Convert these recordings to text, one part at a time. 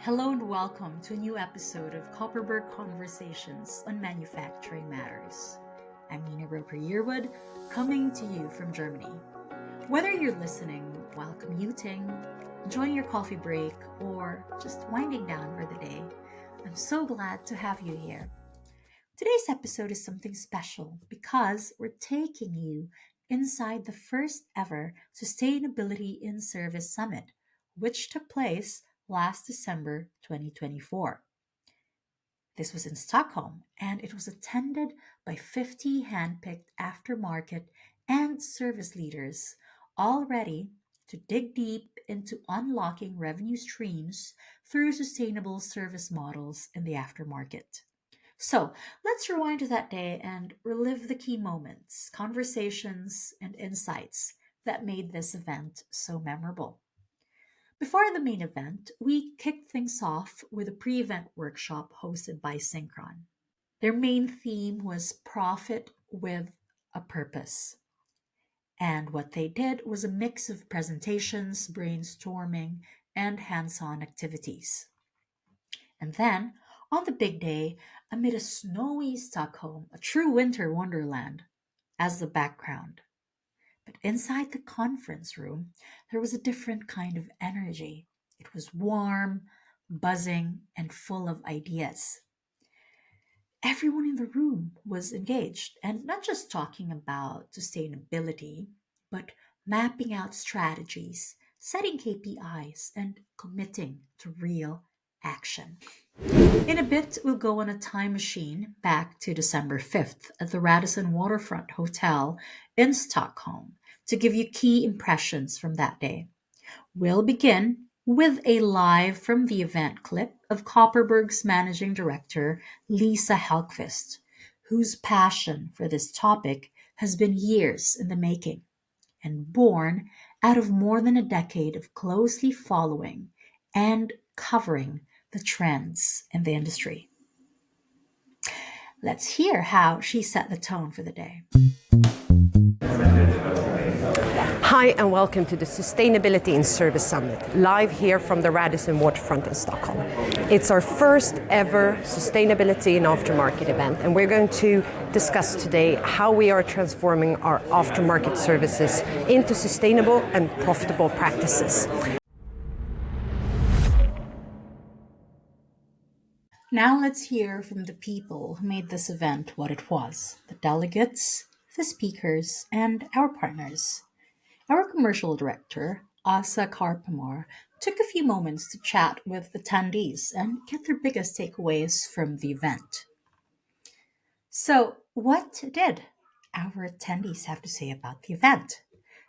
Hello and welcome to a new episode of Copperberg Conversations on Manufacturing Matters. I'm Nina Roper-Yearwood, coming to you from Germany. Whether you're listening while commuting, enjoying your coffee break, or just winding down for the day, I'm so glad to have you here. Today's episode is something special because we're taking you inside the first ever Sustainability in Service Summit, which took place last December 2024. This was in Stockholm, and it was attended by 50 handpicked aftermarket and service leaders, all ready to dig deep into unlocking revenue streams through sustainable service models in the aftermarket. So let's rewind to that day and relive the key moments, conversations, and insights that made this event so memorable. Before the main event, we kicked things off with a pre-event workshop hosted by Syncron. Their main theme was Profit with a Purpose. And what they did was a mix of presentations, brainstorming, and hands-on activities. And then, on the big day, amid a snowy Stockholm, a true winter wonderland, as the background. But inside the conference room, there was a different kind of energy. It was warm, buzzing, and full of ideas. Everyone in the room was engaged, and not just talking about sustainability, but mapping out strategies, setting KPIs, and committing to real action. In a bit, we'll go on a time machine back to December 5th at the Radisson Waterfront Hotel in Stockholm to give you key impressions from that day. We'll begin with a live from the event clip of Copperberg's managing director, Lisa Hellqvist, whose passion for this topic has been years in the making and born out of more than a decade of closely following and covering the trends in the industry. Let's hear how she set the tone for the day. Hi and welcome to the Sustainability in Service Summit, live here from the Radisson Waterfront in Stockholm. It's our first ever Sustainability in Aftermarket event, and we're going to discuss today how we are transforming our aftermarket services into sustainable and profitable practices. Now let's hear from the people who made this event what it was, the delegates, the speakers, and our partners. Our commercial director, Asa Karpamor, took a few moments to chat with attendees and get their biggest takeaways from the event. So, what did our attendees have to say about the event?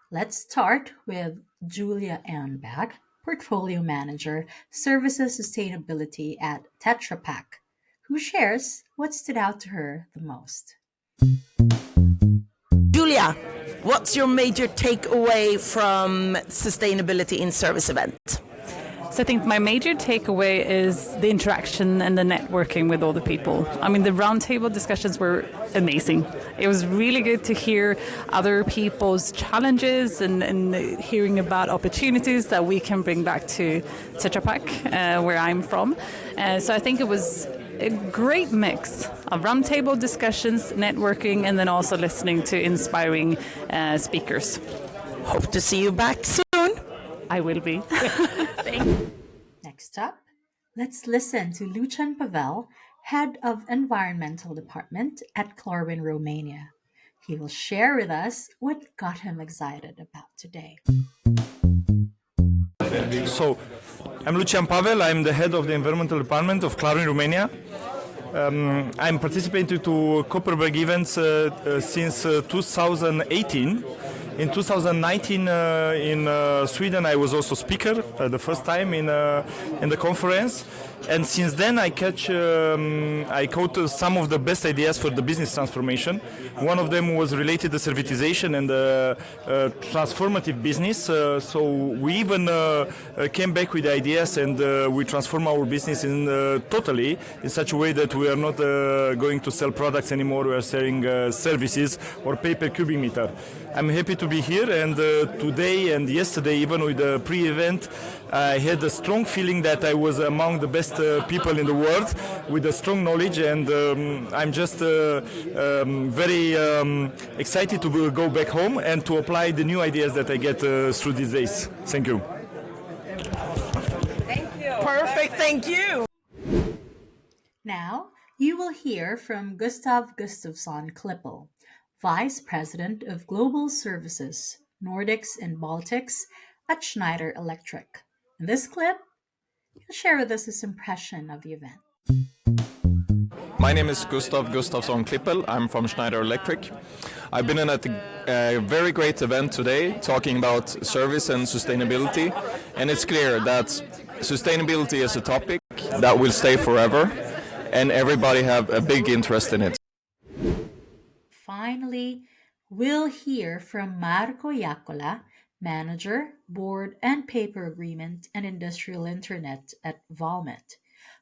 Let's start with Julia Anbag, Portfolio Manager, Services Sustainability at Tetra Pak, who shares what stood out to her the most. Julia, what's your major takeaway from Sustainability in Service event? So I think my major takeaway is the interaction and the networking with all the people. I mean, the roundtable discussions were amazing. It was really good to hear other people's challenges and hearing about opportunities that we can bring back to Tetra Pak, where I'm from. So I think it was a great mix of roundtable discussions, networking, and then also listening to inspiring speakers. Hope to see you back soon. I will be. Next up, let's listen to Lucian Pavel, Head of Environmental Department at Chlorwin, Romania. He will share with us what got him excited about today. So, I'm Lucian Pavel. I'm the head of the environmental department of Chlorwin, Romania. I'm participating to Copperberg events since 2018. In 2019 in Sweden, I was also speaker the first time in the conference. And since then, I caught some of the best ideas for the business transformation. One of them was related to servitization and transformative business. So we even came back with ideas, and we transform our business totally in such a way that we are not going to sell products anymore. We are selling services or pay per cubic meter. I'm happy to be here, and today and yesterday, even with the pre-event, I had a strong feeling that I was among the best people in the world with a strong knowledge, and I'm just very excited to go back home and to apply the new ideas that I get through these days. Thank you. Perfect, thank you. Now, you will hear from Gustav Gustafsson Klippel, Vice President of Global Services, Nordics and Baltics at Schneider Electric. In this clip, he'll share with us his impression of the event. My name is Gustav Gustafsson Klippel. I'm from Schneider Electric. I've been at a very great event today talking about service and sustainability, and it's clear that sustainability is a topic that will stay forever, and everybody have a big interest in it. Finally, we'll hear from Marco Iaccola, Manager, Board and Paper Agreement and Industrial Internet at Valmet,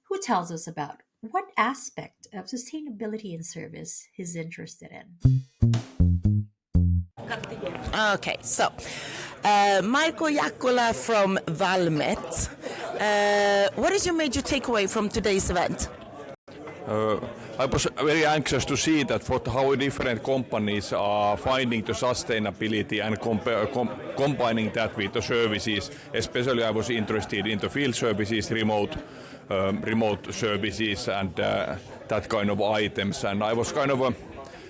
who tells us about what aspect of sustainability in service he's interested in. Okay, so Marco Iaccola from Valmet. What is your major takeaway from today's event? I was very anxious to see that how different companies are finding the sustainability and combining that with the services. Especially I was interested in the field services, remote services and that kind of items. And I was kind of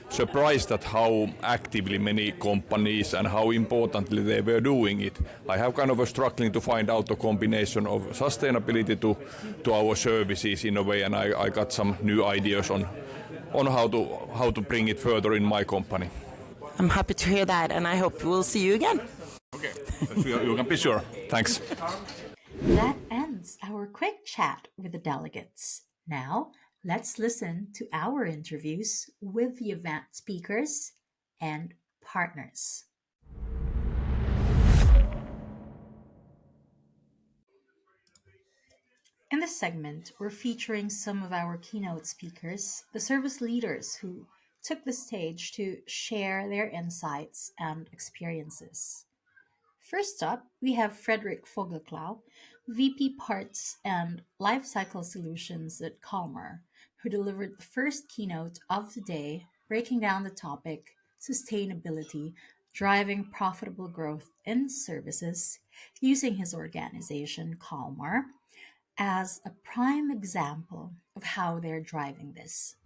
surprised at how actively many companies and how importantly they were doing it. I have kind of struggling to find out the combination of sustainability to our services in a way, and I got some new ideas on how to bring it further in my company. I'm happy to hear that, and I hope we'll see you again. Okay, you can be sure. Thanks. That ends our quick chat with the delegates. Now, let's listen to our interviews with the event speakers and partners. In this segment, we're featuring some of our keynote speakers, the service leaders who took the stage to share their insights and experiences. First up, we have Fredrik Fogelklau, VP Parts and Lifecycle Solutions at Kalmar, who delivered the first keynote of the day, breaking down the topic sustainability, driving profitable growth in services, using his organization, Kalmar, as a prime example of how they're driving this.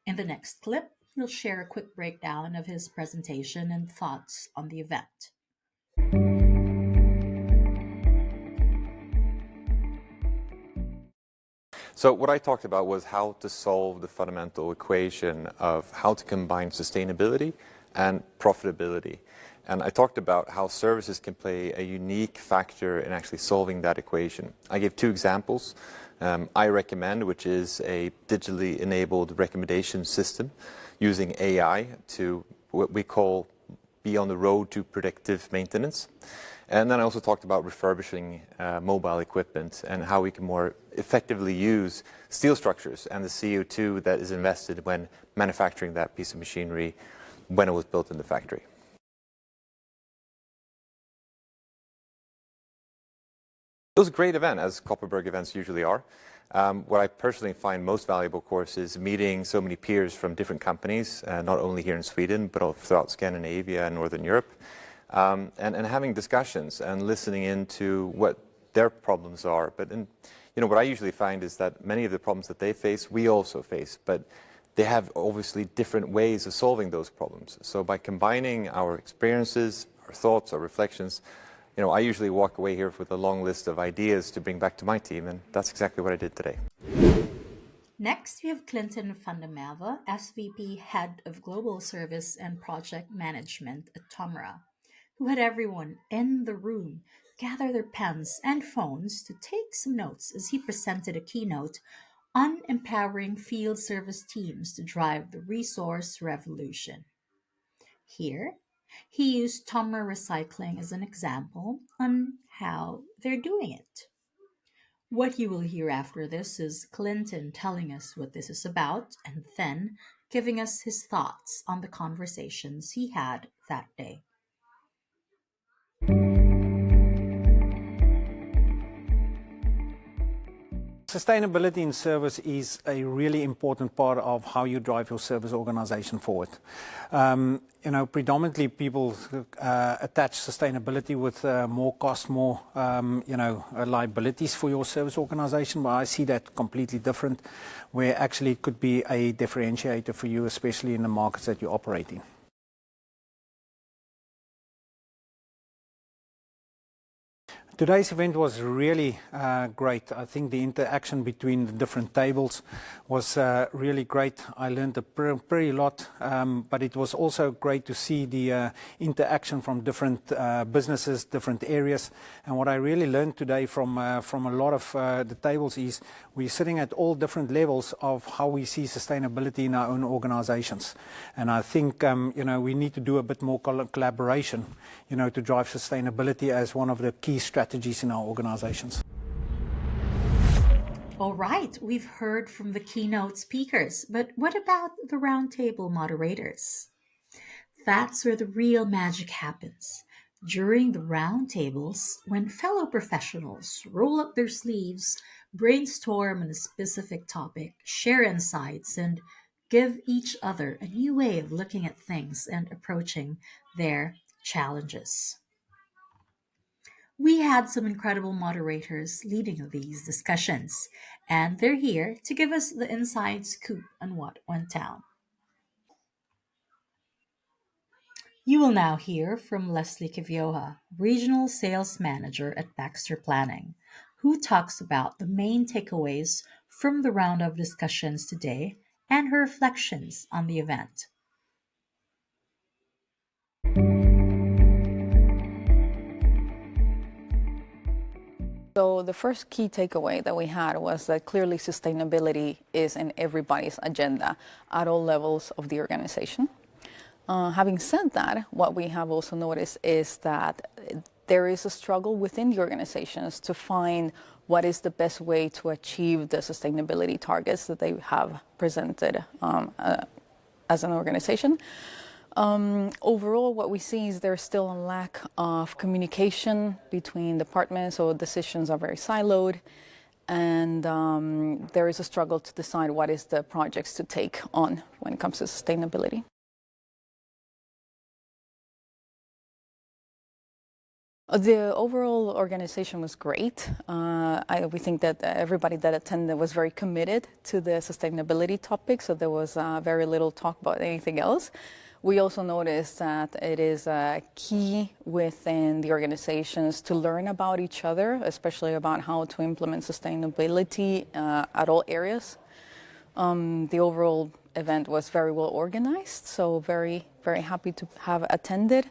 In the next clip, he'll share a quick breakdown of his presentation and thoughts on the event. So what I talked about was how to solve the fundamental equation of how to combine sustainability and profitability. And I talked about how services can play a unique factor in actually solving that equation. I gave two examples. I Recommend, which is a digitally enabled recommendation system using AI to what we call be on the road to predictive maintenance. And then I also talked about refurbishing mobile equipment and how we can more effectively use steel structures and the CO2 that is invested when manufacturing that piece of machinery when it was built in the factory. It was a great event, as Kopparberg events usually are. What I personally find most valuable, of course, is meeting so many peers from different companies, not only here in Sweden, but also throughout Scandinavia and Northern Europe. And having discussions and listening into what their problems are. But what I usually find is that many of the problems that they face, we also face, but they have obviously different ways of solving those problems. So by combining our experiences, our thoughts, our reflections, I usually walk away here with a long list of ideas to bring back to my team, and that's exactly what I did today. Next, we have Clinton van der Merwe, SVP Head of Global Service and Project Management at Tomra, who had everyone in the room gather their pens and phones to take some notes as he presented a keynote on empowering field service teams to drive the resource revolution. Here, he used Tomra Recycling as an example on how they're doing it. What you will hear after this is Clinton telling us what this is about and then giving us his thoughts on the conversations he had that day. Sustainability in service is a really important part of how you drive your service organization forward. Predominantly people attach sustainability with more cost, more liabilities for your service organization, but I see that completely different, where actually it could be a differentiator for you, especially in the markets that you operate in. Today's event was really great. I think the interaction between the different tables was really great. I learned a pretty lot, but it was also great to see the interaction from different businesses, different areas. And what I really learned today from a lot of the tables is we're sitting at all different levels of how we see sustainability in our own organizations. And I think we need to do a bit more collaboration, to drive sustainability as one of the key strategies in our organizations. All right, we've heard from the keynote speakers, but what about the roundtable moderators? That's where the real magic happens. During the roundtables, when fellow professionals roll up their sleeves, brainstorm on a specific topic, share insights, and give each other a new way of looking at things and approaching their challenges. We had some incredible moderators leading these discussions, and they're here to give us the inside scoop on what went down. You will now hear from Leslie Kivioha, Regional Sales Manager at Baxter Planning, who talks about the main takeaways from the round of discussions today and her reflections on the event. So the first key takeaway that we had was that clearly sustainability is in everybody's agenda at all levels of the organization. Having said that, what we have also noticed is that there is a struggle within the organizations to find what is the best way to achieve the sustainability targets that they have presented as an organization. Overall, what we see is there's still a lack of communication between departments, so decisions are very siloed, and there is a struggle to decide what is the projects to take on when it comes to sustainability. The overall organization was great. We think that everybody that attended was very committed to the sustainability topic, so there was very little talk about anything else. We also noticed that it is key within the organizations to learn about each other, especially about how to implement sustainability at all areas. The overall event was very well organized, so very, very happy to have attended.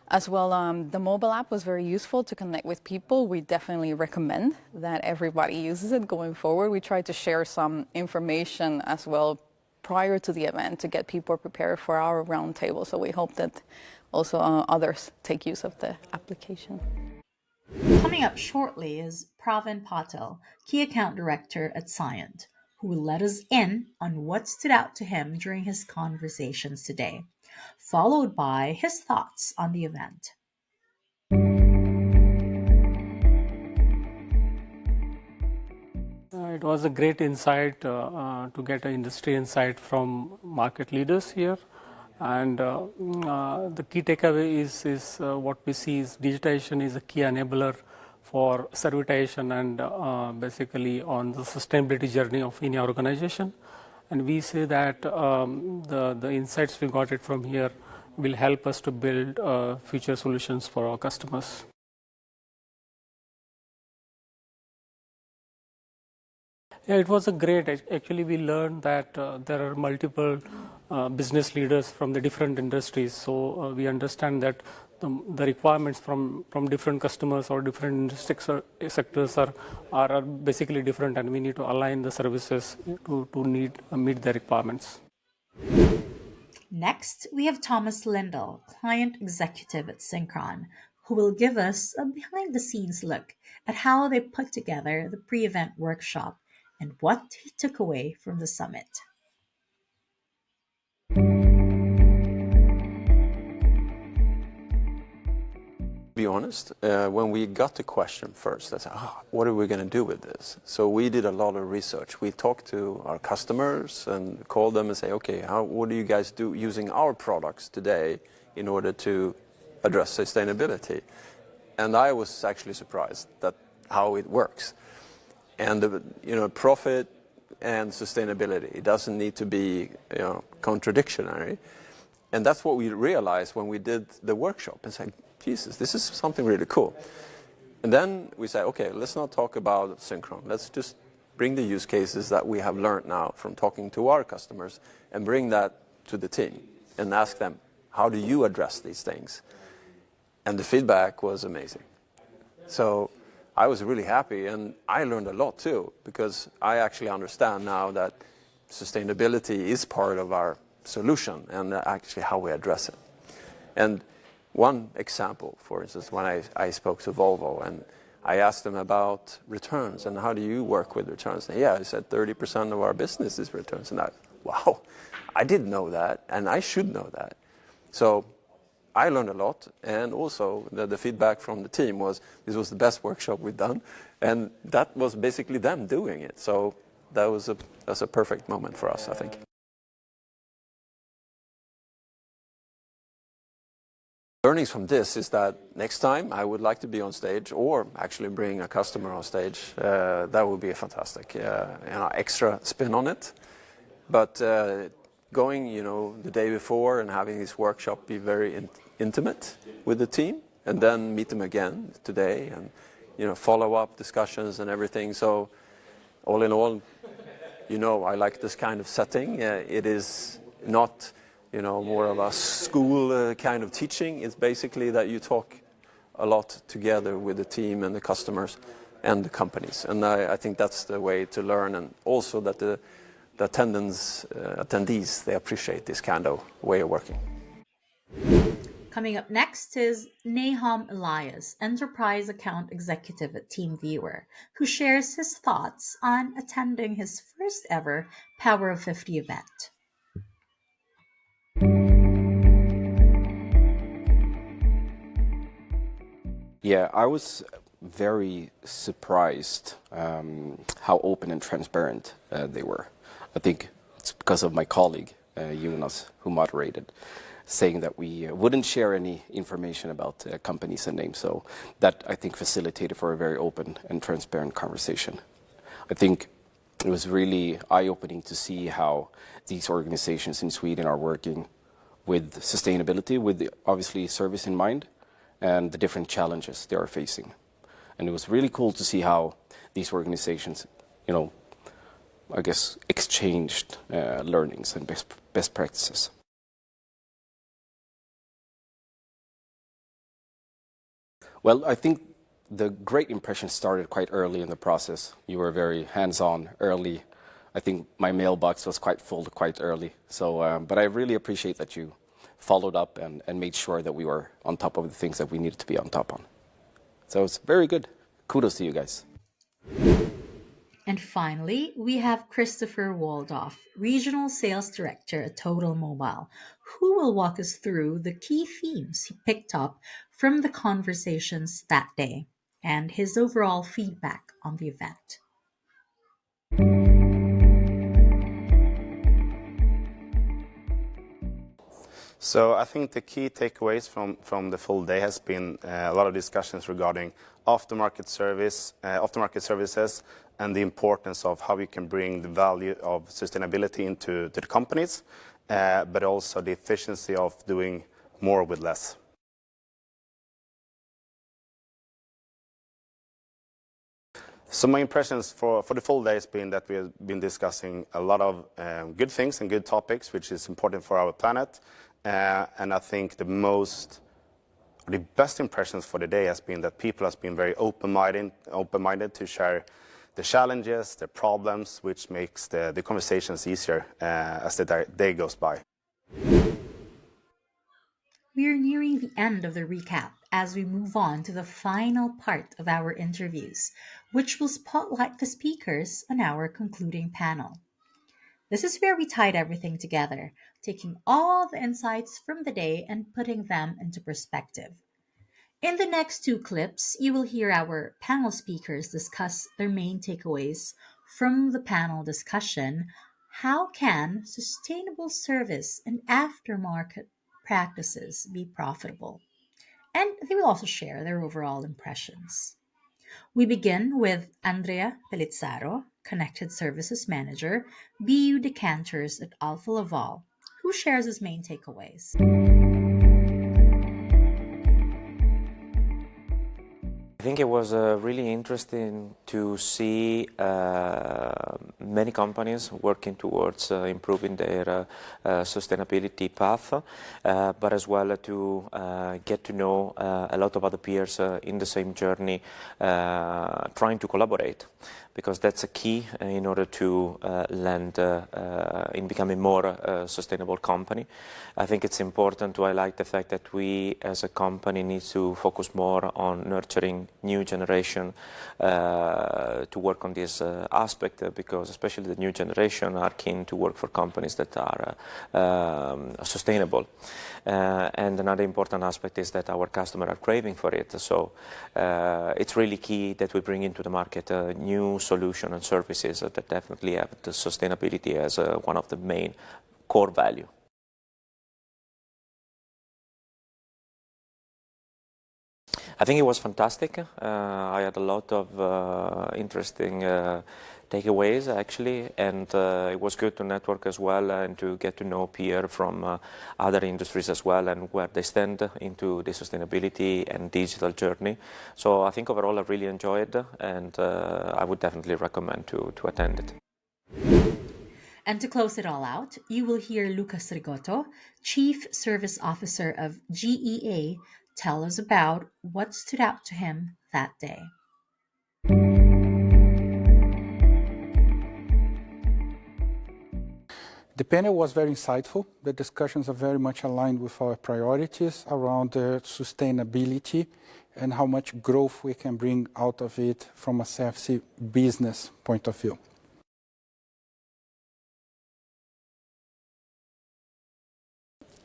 As well, the mobile app was very useful to connect with people. We definitely recommend that everybody uses it going forward. We tried to share some information as well prior to the event to get people prepared for our roundtable. So we hope that also others take use of the application. Coming up shortly is Pravin Patel, Key Account Director at Cyient, who will let us in on what stood out to him during his conversations today, followed by his thoughts on the event. It was a great insight to get an industry insight from market leaders here. And the key takeaway is what we see is digitization is a key enabler for servitization and basically on the sustainability journey of any organization. And we say that the insights we got it from here will help us to build future solutions for our customers. Yeah, it was a great. Actually, we learned that there are multiple business leaders from the different industries. So we understand that the requirements from different customers or different sectors are basically different, and we need to align the services to meet the requirements. Next, we have Thomas Lindell, Client Executive at Syncron, who will give us a behind-the-scenes look at how they put together the pre-event workshop and what he took away from the summit. To be honest, when we got the question first, I said, what are we going to do with this? So we did a lot of research. We talked to our customers and called them and say, okay, what do you guys do using our products today in order to address sustainability? And I was actually surprised that how it works. And profit and sustainability, it doesn't need to be contradictory. And that's what we realized when we did the workshop and said, Jesus, this is something really cool. And then we say, okay, let's not talk about Syncron. Let's just bring the use cases that we have learned now from talking to our customers and bring that to the team and ask them, how do you address these things? And the feedback was amazing. So I was really happy, and I learned a lot too, because I actually understand now that sustainability is part of our solution and actually how we address it. And one example, for instance, when I spoke to Volvo and I asked them about returns and how do you work with returns? And I said 30% of our business is returns. And wow, I didn't know that, and I should know that. So I learned a lot, and also the feedback from the team was this was the best workshop we've done, and that was basically them doing it. So that's a perfect moment for us, I think. Learnings from this is that next time I would like to be on stage, or actually bring a customer on stage. That would be a fantastic extra spin on it. But going the day before and having this workshop be very intimate with the team, and then meet them again today, and follow up discussions and everything. So all in all, I like this kind of setting. It is not more of a school kind of teaching. It's basically that you talk a lot together with the team and the customers and the companies. And I think that's the way to learn, and also that the attendees, they appreciate this kind of way of working. Coming up next is Nahom Elias, Enterprise Account Executive at TeamViewer, who shares his thoughts on attending his first ever Power of 50 event. Yeah, I was very surprised how open and transparent they were. I think it's because of my colleague, Jonas, who moderated, saying that we wouldn't share any information about companies and names. So that, I think, facilitated for a very open and transparent conversation. I think it was really eye-opening to see how these organizations in Sweden are working with sustainability, with obviously service in mind, and the different challenges they are facing. And it was really cool to see how these organizations, I guess, exchanged learnings and best practices. Well, I think the great impression started quite early in the process. You were very hands-on early. I think my mailbox was quite full quite early. So, but I really appreciate that you followed up and made sure that we were on top of the things that we needed to be on top on. So it's very good. Kudos to you guys. And finally, we have Christopher Waldoff, Regional Sales Director at Total Mobile, who will walk us through the key themes he picked up from the conversations that day and his overall feedback on the event. So I think the key takeaways from the full day has been a lot of discussions regarding aftermarket services and the importance of how we can bring the value of sustainability into the companies, but also the efficiency of doing more with less. So my impressions for the full day has been that we have been discussing a lot of good things and good topics, which is important for our planet. And I think the most the best impressions for the day has been that people have been very open-minded to share the challenges, the problems, which makes the conversations easier as the day goes by. We are nearing the end of the recap as we move on to the final part of our interviews, which will spotlight the speakers on our concluding panel. This is where we tied everything together, taking all the insights from the day and putting them into perspective. In the next 2 clips, you will hear our panel speakers discuss their main takeaways from the panel discussion. How can sustainable service and aftermarket practices be profitable? And they will also share their overall impressions. We begin with Andrea Pellizzaro, Connected Services Manager, BU Decanters at Alfa Laval, who shares his main takeaways. I think it was really interesting to see many companies working towards improving their sustainability path, but as well to get to know a lot of other peers in the same journey, trying to collaborate, because that's a key in order to land in becoming more sustainable company. I think it's important to highlight the fact that we as a company need to focus more on nurturing new generation to work on this aspect, because especially the new generation are keen to work for companies that are sustainable. And another important aspect is that our customers are craving for it. So it's really key that we bring into the market new solutions and services that definitely have the sustainability as one of the main core value. I think it was fantastic. I had a lot of interesting takeaways actually, and it was good to network as well and to get to know peers from other industries as well and where they stand into the sustainability and digital journey. So I think overall I really enjoyed it, and I would definitely recommend to attend it. And to close it all out, you will hear Lucas Rigotto, Chief Service Officer of GEA, tell us about what stood out to him that day. The panel was very insightful. The discussions are very much aligned with our priorities around sustainability and how much growth we can bring out of it from a CFC business point of view.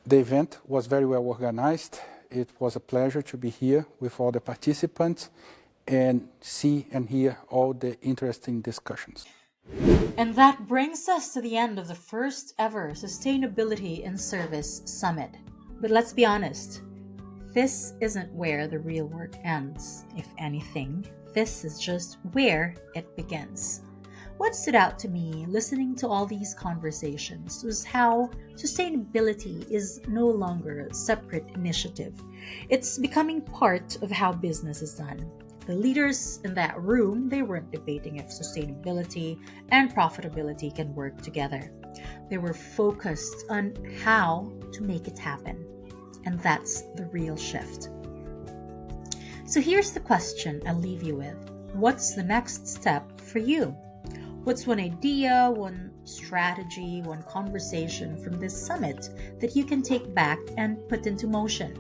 The event was very well organized. It was a pleasure to be here with all the participants and see and hear all the interesting discussions. And that brings us to the end of the first ever Sustainability in Service Summit. But let's be honest, this isn't where the real work ends. If anything, this is just where it begins. What stood out to me listening to all these conversations was how sustainability is no longer a separate initiative. It's becoming part of how business is done. The leaders in that room, they weren't debating if sustainability and profitability can work together. They were focused on how to make it happen. And that's the real shift. So here's the question I'll leave you with. What's the next step for you? What's one idea, one strategy, one conversation from this summit that you can take back and put into motion?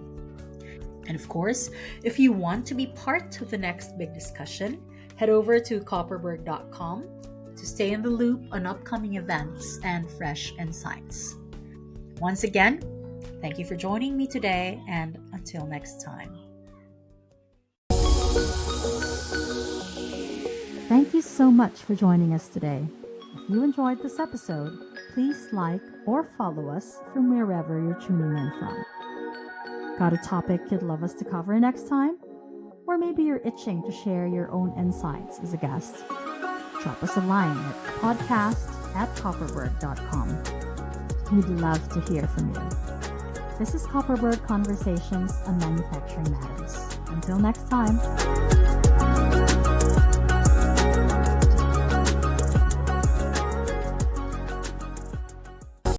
And of course, if you want to be part of the next big discussion, head over to kopparberg.com to stay in the loop on upcoming events and fresh insights. Once again, thank you for joining me today, and until next time. Thank you so much for joining us today. If you enjoyed this episode, please like or follow us from wherever you're tuning in from. Got a topic you'd love us to cover next time? Or maybe you're itching to share your own insights as a guest? Drop us a line at podcast@kopparberg.com. We'd love to hear from you. This is Kopparberg Conversations on Manufacturing Matters. Until next time.